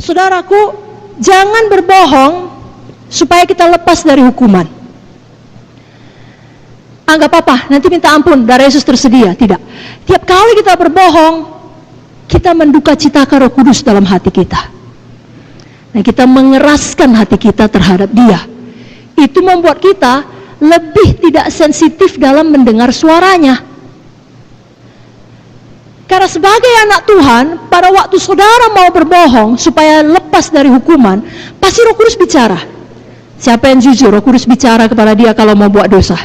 saudaraku, jangan berbohong supaya kita lepas dari hukuman. Anggap apa? Nanti minta ampun, darah Yesus tersedia. Tidak. Tiap kali kita berbohong, kita menduka citakan Roh Kudus dalam hati kita. Nah, kita mengeraskan hati kita terhadap Dia. Itu membuat kita lebih tidak sensitif dalam mendengar suaranya. Karena sebagai anak Tuhan, pada waktu saudara mau berbohong supaya lepas dari hukuman, pasti Roh Kudus bicara. Siapa yang jujur? Roh Kudus bicara kepada dia kalau mau buat dosa.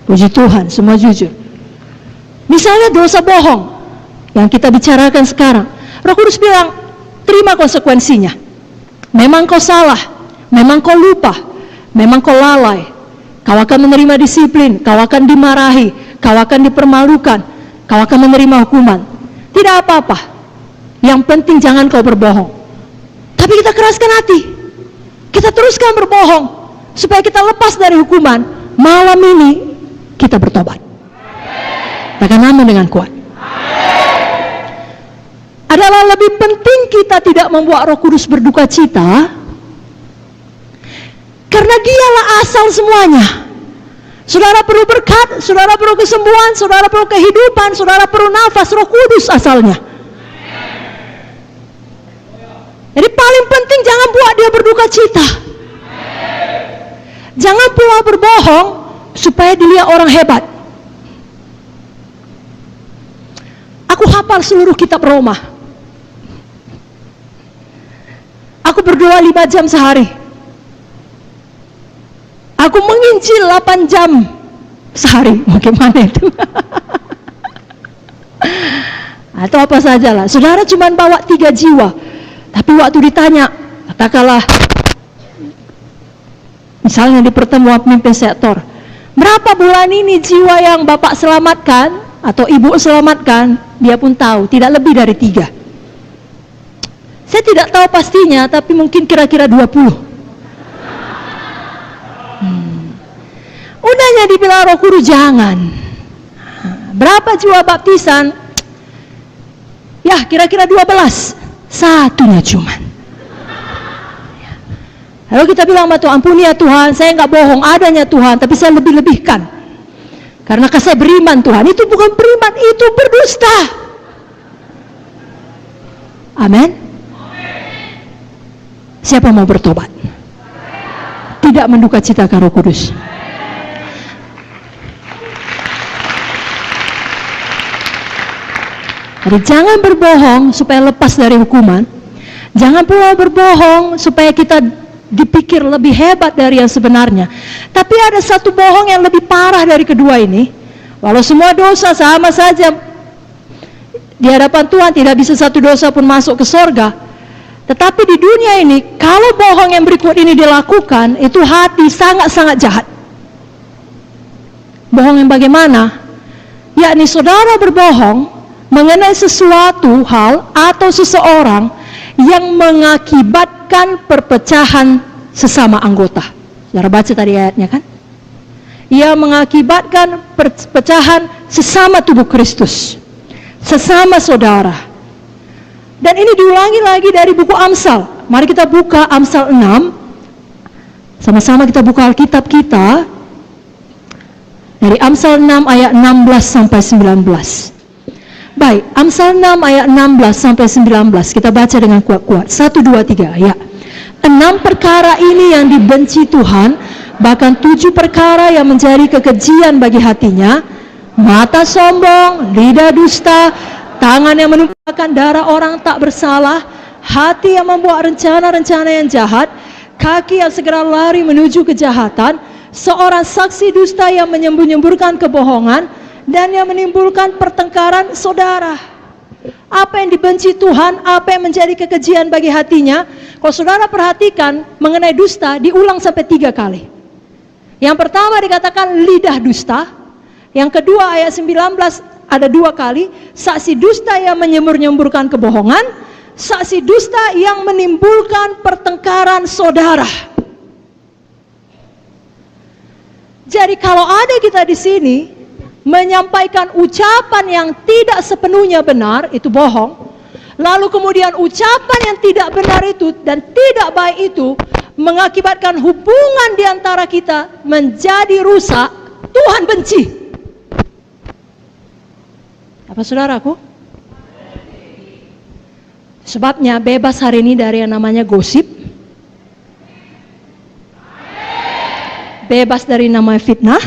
Puji Tuhan, semua jujur. Misalnya dosa bohong yang kita bicarakan sekarang, Roh Kudus bilang, terima konsekuensinya. Memang kau salah, memang kau lupa, memang kau lalai. Kau akan menerima disiplin, kau akan dimarahi, kau akan dipermalukan, kau akan menerima hukuman. Tidak apa-apa. Yang penting jangan kau berbohong. Tapi kita keraskan hati. Kita teruskan berbohong supaya kita lepas dari hukuman. Malam ini kita bertobat. Katakan amin dengan kuat. Adalah lebih penting kita tidak membuat Roh Kudus berduka cita, karena Dialah asal semuanya. Saudara perlu berkat, saudara perlu kesembuhan, saudara perlu kehidupan, saudara perlu nafas, Roh Kudus asalnya. Jadi paling penting jangan buat dia berduka cita. Jangan pula berbohong supaya dilihat orang hebat. Aku hafal seluruh kitab Roma. Aku berdoa 5 jam sehari. Aku menginjil 8 jam sehari. Bagaimana itu? Atau apa sajalah. Saudara cuma bawa 3 jiwa. Tapi waktu ditanya, katakanlah, misalnya di pertemuan pemimpin sektor, berapa bulan ini jiwa yang Bapak selamatkan atau Ibu selamatkan? Dia pun tahu, tidak lebih dari 3. Saya tidak tahu pastinya, tapi mungkin kira-kira 20. Udahnya dibilang Roh Kudus jangan. Berapa jiwa baptisan? Ya, kira-kira 12. Satunya cuman. Lalu kita bilang sama Tuhan, ampuni ya Tuhan, saya nggak bohong, adanya Tuhan, tapi saya lebih-lebihkan. Karena saya beriman Tuhan. Itu bukan beriman, itu berdusta. Amin. Siapa mau bertobat? Tidak menduka citakan Roh Kudus. Jadi jangan berbohong supaya lepas dari hukuman. Jangan pula berbohong supaya kita dipikir lebih hebat dari yang sebenarnya. Tapi ada satu bohong yang lebih parah dari kedua ini. Walau semua dosa sama saja di hadapan Tuhan, tidak bisa satu dosa pun masuk ke sorga. Tetapi di dunia ini, kalau bohong yang berikut ini dilakukan, itu hati sangat-sangat jahat. Bohong yang bagaimana? Yakni saudara berbohong mengenai sesuatu hal atau seseorang yang mengakibatkan perpecahan sesama anggota. Saudara baca tadi ayatnya kan? Ia mengakibatkan perpecahan sesama tubuh Kristus, sesama saudara. Dan ini diulangi lagi dari buku Amsal. Mari kita buka Amsal 6. Sama-sama kita buka Alkitab kita. Dari Amsal 6 ayat 16 sampai 19. Baik, Amsal 6 ayat 16 sampai 19. Kita baca dengan kuat-kuat. 1, 2, 3. Ya. 6 perkara ini yang dibenci Tuhan, bahkan 7 perkara yang menjadi kekejian bagi hatinya: mata sombong, lidah dusta, tangan yang menumpahkan darah orang tak bersalah, hati yang membuat rencana-rencana yang jahat, kaki yang segera lari menuju kejahatan, seorang saksi dusta yang menyembur-nyemburkan kebohongan, dan yang menimbulkan pertengkaran saudara. Apa yang dibenci Tuhan, apa yang menjadi kekejian bagi hatinya? Kalau saudara perhatikan mengenai dusta, diulang sampai 3 kali. Yang pertama dikatakan lidah dusta. Yang kedua ayat 19 ada 2 kali, saksi dusta yang menyembur-nyemburkan kebohongan, saksi dusta yang menimbulkan pertengkaran saudara. Jadi kalau ada kita di sini menyampaikan ucapan yang tidak sepenuhnya benar, itu bohong. Lalu kemudian ucapan yang tidak benar itu dan tidak baik itu mengakibatkan hubungan di antara kita menjadi rusak. Tuhan benci. Apa saudaraku? Sebabnya bebas hari ini dari yang namanya gosip. Bebas dari namanya fitnah,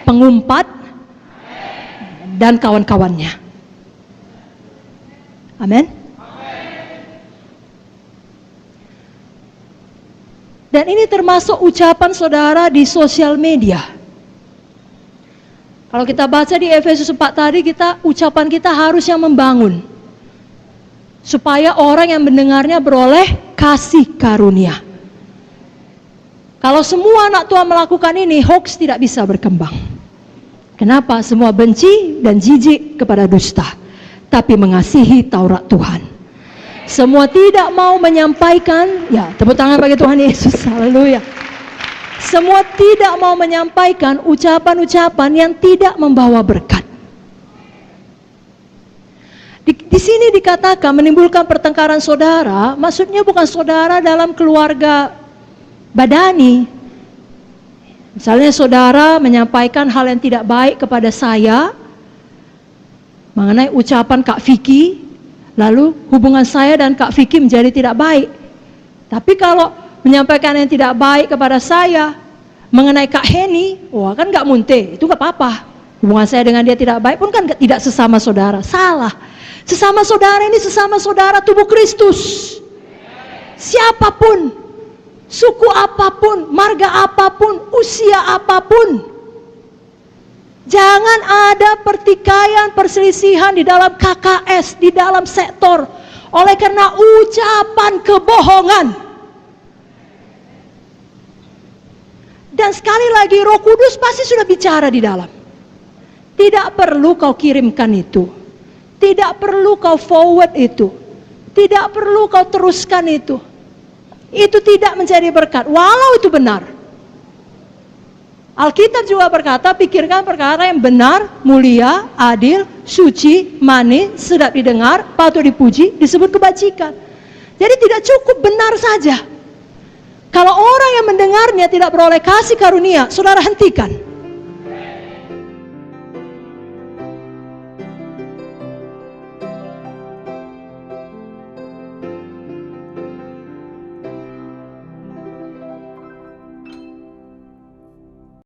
pengumpat, dan kawan-kawannya. Amin. Dan ini termasuk ucapan saudara di sosial media. Kalau kita baca di Efesus 4 tadi, ucapan kita harusnya membangun. Supaya orang yang mendengarnya beroleh kasih karunia. Kalau semua anak Tuhan melakukan ini, hoax tidak bisa berkembang. Kenapa? Semua benci dan jijik kepada dusta, tapi mengasihi Taurat Tuhan. Semua tidak mau menyampaikan, ya tepuk tangan bagi Tuhan Yesus, haleluya. Semua tidak mau menyampaikan ucapan-ucapan yang tidak membawa berkat. Di sini dikatakan menimbulkan pertengkaran saudara, maksudnya bukan saudara dalam keluarga badani. Misalnya saudara menyampaikan hal yang tidak baik kepada saya mengenai ucapan Kak Vicky, lalu hubungan saya dan Kak Vicky menjadi tidak baik. Tapi kalau menyampaikan yang tidak baik kepada saya mengenai Kak Heni, wah kan gak munte, itu gak apa-apa. Hubungan saya dengan dia tidak baik pun kan tidak sesama saudara. Salah. Sesama saudara ini sesama saudara tubuh Kristus. Siapapun, suku apapun, marga apapun, usia apapun. Jangan ada pertikaian, perselisihan di dalam KKS, di dalam sektor. Oleh karena ucapan kebohongan. Dan sekali lagi Roh Kudus pasti sudah bicara di dalam. Tidak perlu kau kirimkan itu. Tidak perlu kau forward itu. Tidak perlu kau teruskan itu. Itu tidak menjadi berkat, walau itu benar. Alkitab juga berkata, pikirkan perkara yang benar, mulia, adil, suci, manis, sedap didengar, patut dipuji, disebut kebajikan. Jadi tidak cukup benar saja. Kalau orang yang mendengarnya tidak beroleh kasih karunia, saudara hentikan.